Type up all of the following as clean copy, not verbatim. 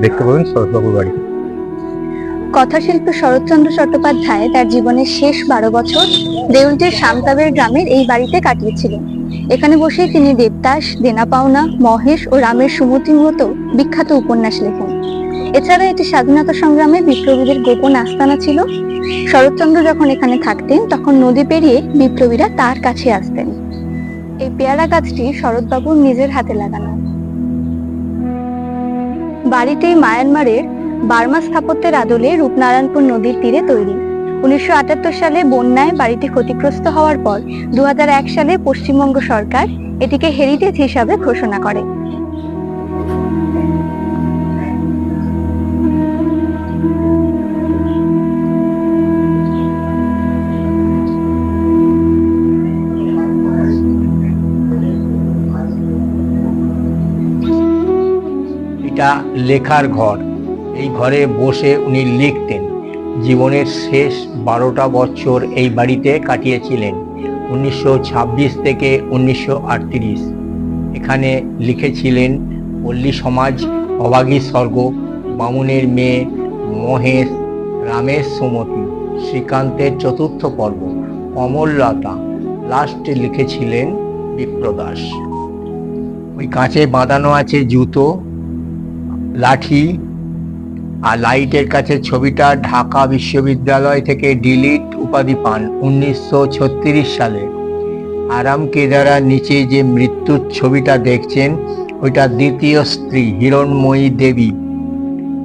দেখতে পাবেন শরৎবাবুর বাড়ি। কথাশিল্পী শরৎচন্দ্র চট্টোপাধ্যায় তার জীবনের শেষ 12 বছর দেউলটির সামতাবের গ্রামের এই বাড়িতে কাটিয়েছিলেন। এখানে বসেই তিনি দেবদাস, দেনা পাওনা, মহেশ ও রামের সুমতির মতো বিখ্যাত উপন্যাস লেখেন। এছাড়া এটি স্বাধীনতা সংগ্রামে বিপ্লবীদের গোপন আস্তানা ছিল। শরৎচন্দ্র যখন এখানে থাকতেন তখন নদী পেরিয়ে বিপ্লবীরা তার কাছে আসতেন। এই পেয়ারা গাছটি শরৎবাবুর নিজের হাতে লাগানো। বাড়িটি মায়ানমারের বার্মা স্থাপত্যের আদলে রূপনারায়ণপুর নদীর তীরে তৈরি। 1978 সালে বন্যায় বাড়িটি ক্ষতিগ্রস্ত হওয়ার পর 2001 সালে পশ্চিমবঙ্গ সরকার এটিকে হেরিটেজ হিসাবে ঘোষণা করে। এটা লেখার ঘর। এই ঘরে বসে উনি লিখতেন। জীবনের শেষ 12টা বছর এই বাড়িতে কাটিয়েছিলেন, 1926 থেকে 1938। এখানে লিখেছিলেন পল্লী সমাজ, অভাগী স্বর্গ, বামুনের মেয়ে, মহেশ, রামের সুমতি, শ্রীকান্তের চতুর্থ পর্ব, অমরলতা, লাস্টে লিখেছিলেন বিপ্রদাস। ওই কাঁচে বাঁধানো আছে জুতো, লাঠি, আর লাইটের কাছে ছবিটা ঢাকা বিশ্ববিদ্যালয় থেকে ডিলিট উপাধি পান 1936 সালে। আরাম কেদারার নিচে যে মৃত্যুর ছবিটা দেখছেন ওইটা দ্বিতীয় স্ত্রী হিরণময়ী দেবী।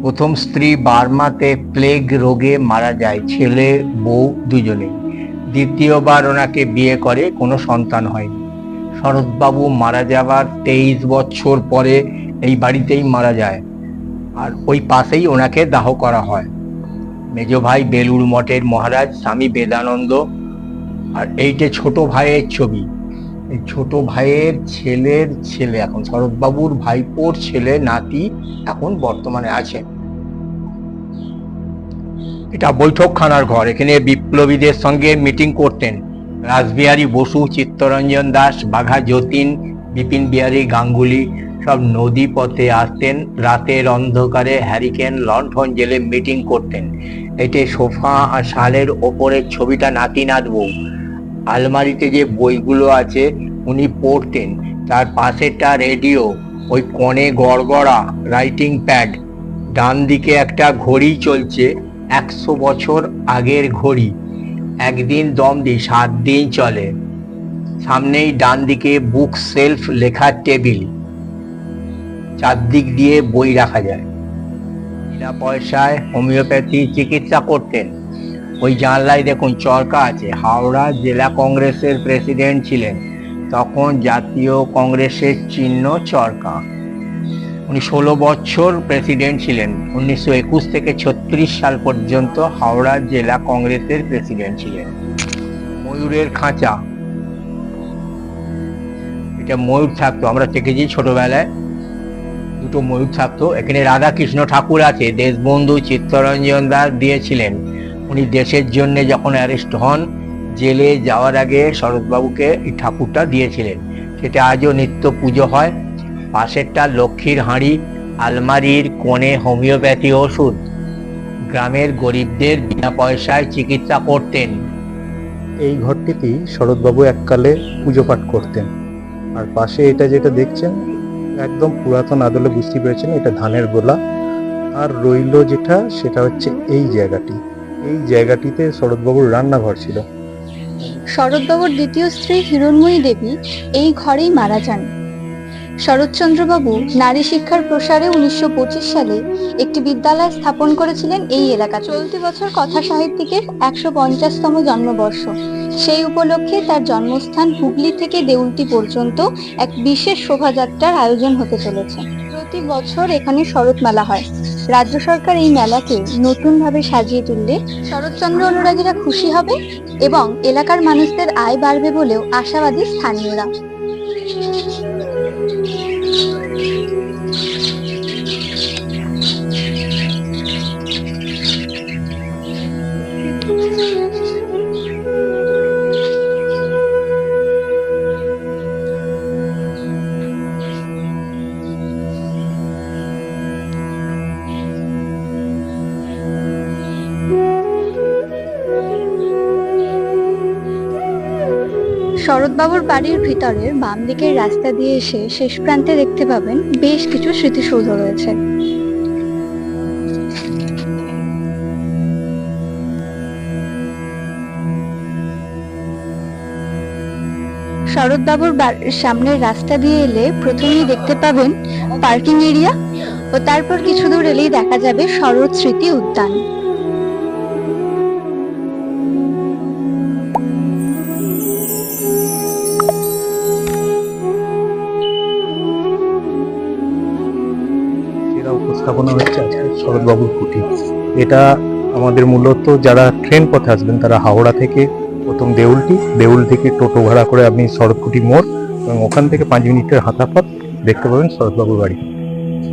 প্রথম স্ত্রী বার্মাতে প্লেগ রোগে মারা যায়, ছেলে বউ দুজনেই। দ্বিতীয়বার ওনাকে বিয়ে করে, কোনো সন্তান হয়নি। শরৎবাবু মারা যাবার 23 বছর পরে এই বাড়িতেই মারা যায়, আর ওই পাশেই ওনাকে দাহ করা হয়। মেজ ভাই বেলুড় মঠের মহারাজ স্বামী বেদানন্দ। আর এইটা ছোট ভাইয়ের ছবি। এই ছোট ভাইয়ের ছেলের ছেলে, এখন শরৎবাবুর ভাইপোর ছেলে নাতি এখন বর্তমানে আছেন। এটা বৈঠকখানার ঘর। এখানে বিপ্লবীদের সঙ্গে মিটিং করতেন রাসবিহারী বসু, চিত্তরঞ্জন দাস, বাঘা যতীন, বিপিন বিহারী গাঙ্গুলি। সব নদী পথে আসতেন, রাতের অন্ধকারে হ্যারিকেন লণ্ঠন জেলে মিটিং করতেন। এতে সোফা আর শালের ওপরের ছবিটা নাতিনাথ বউ। আলমারিতে যে বইগুলো আছে উনি পড়তেন। তার পাশেরটা রেডিও, ওই কোণে গড়গড়া রাইটিং প্যাড। ডান দিকে একটা ঘড়ি চলছে, 100 বছর আগের ঘড়ি। একদিন দম দি 7 দিন চলে। সামনেই ডান দিকে বুক সেলফ, লেখার টেবিল, চারদিক দিয়ে বই রাখা যায়। বিনা পয়সায় হোমিওপ্যাথি চিকিৎসা করতেন। ওই জানলায় দেখুন চরকা আছে। হাওড়া জেলা কংগ্রেসের প্রেসিডেন্ট ছিলেন, তখন জাতীয় কংগ্রেসের চিহ্ন চরকা। উনি 16 বছর প্রেসিডেন্ট ছিলেন, 1921 থেকে 36 সাল পর্যন্ত হাওড়া জেলা কংগ্রেসের প্রেসিডেন্ট ছিলেন। ময়ূরের খাঁচা, এটা ময়ূর থাকতো, আমরা দেখেছি ছোটবেলায়, দুটো ময়ূর থাকতো। এখানে রাধাকৃষ্ণ ঠাকুর আছে, দেশবন্ধু চিত্তরঞ্জন দাস দিয়েছিলেন। উনি দেশের জন্য যখন অ্যারেস্ট হন, জেলে যাওয়ার আগে শরৎবাবুকে এই ঠাকুরটা দিয়েছিলেন। সেটা আজও নিত্য পুজো হয়। পাশেরটা লক্ষ্মীর হাঁড়ি। আলমারির কোণে হোমিওপ্যাথি ওষুধ। গ্রামের গরিবদের বিনা পয়সায় চিকিৎসা করতেন। এই ঘরটিতেই শরৎবাবু এককালে পুজো পাঠ করতেন। আর পাশে এটা যেটা দেখছেন একদম পুরাতন আদলে বুঝতে পেরেছেন এটা ধানের গোলা। আর রইল যেটা, সেটা হচ্ছে এই জায়গাটি। এই জায়গাটিতে শরৎবাবুর রান্নাঘর ছিল। শরৎবাবুর দ্বিতীয় স্ত্রী হিরণময়ী দেবী এই ঘরেই মারা যান। শরৎচন্দ্রবাবু নারী শিক্ষার প্রসারে 1925 সালে একটি বিদ্যালয় স্থাপন করেছিলেন এই এলাকা। চলতি বছর কথা সাহিত্যিকের 150তম জন্মবর্ষ। সেই উপলক্ষে তার জন্মস্থান হুগলি থেকে দেউলটি পর্যন্ত এক বিশেষ শোভাযাত্রার আয়োজন হতে চলেছে। প্রতি বছর এখানে শরৎ মেলা হয়। রাজ্য সরকার এই মেলাকে নতুনভাবে সাজিয়ে তুললে শরৎচন্দ্র অনুরাগীরা খুশি হবে এবং এলাকার মানুষদের আয় বাড়বে বলেও আশাবাদী স্থানীয়রা। শরৎবাবুর বাড়ির ভিতরের বাম দিকের রাস্তা দিয়ে এসে শেষ প্রান্তে দেখতে পাবেন বেশ কিছু স্মৃতিসৌধ রয়েছে। শরৎবাবুর বাড়ির সামনের রাস্তা দিয়ে এলে প্রথমেই দেখতে পাবেন পার্কিং এরিয়া, ও তারপর কিছু দূর এলেই দেখা যাবে শরৎ স্মৃতি উদ্যান। সেরা উপস্থাপনা হচ্ছে আজকে শরৎবাবুর কুঠি। এটা আমাদের মূলত যারা ট্রেন পথে আসবেন তারা হাওড়া থেকে প্রথম দেউল থেকে টোটো ভাড়া করে আপনি শরৎকুটি মোড় এবং ওখান থেকে 5 মিনিটের হাঁটা পথ দেখতে পাবেন শরৎবাবুর বাড়ি।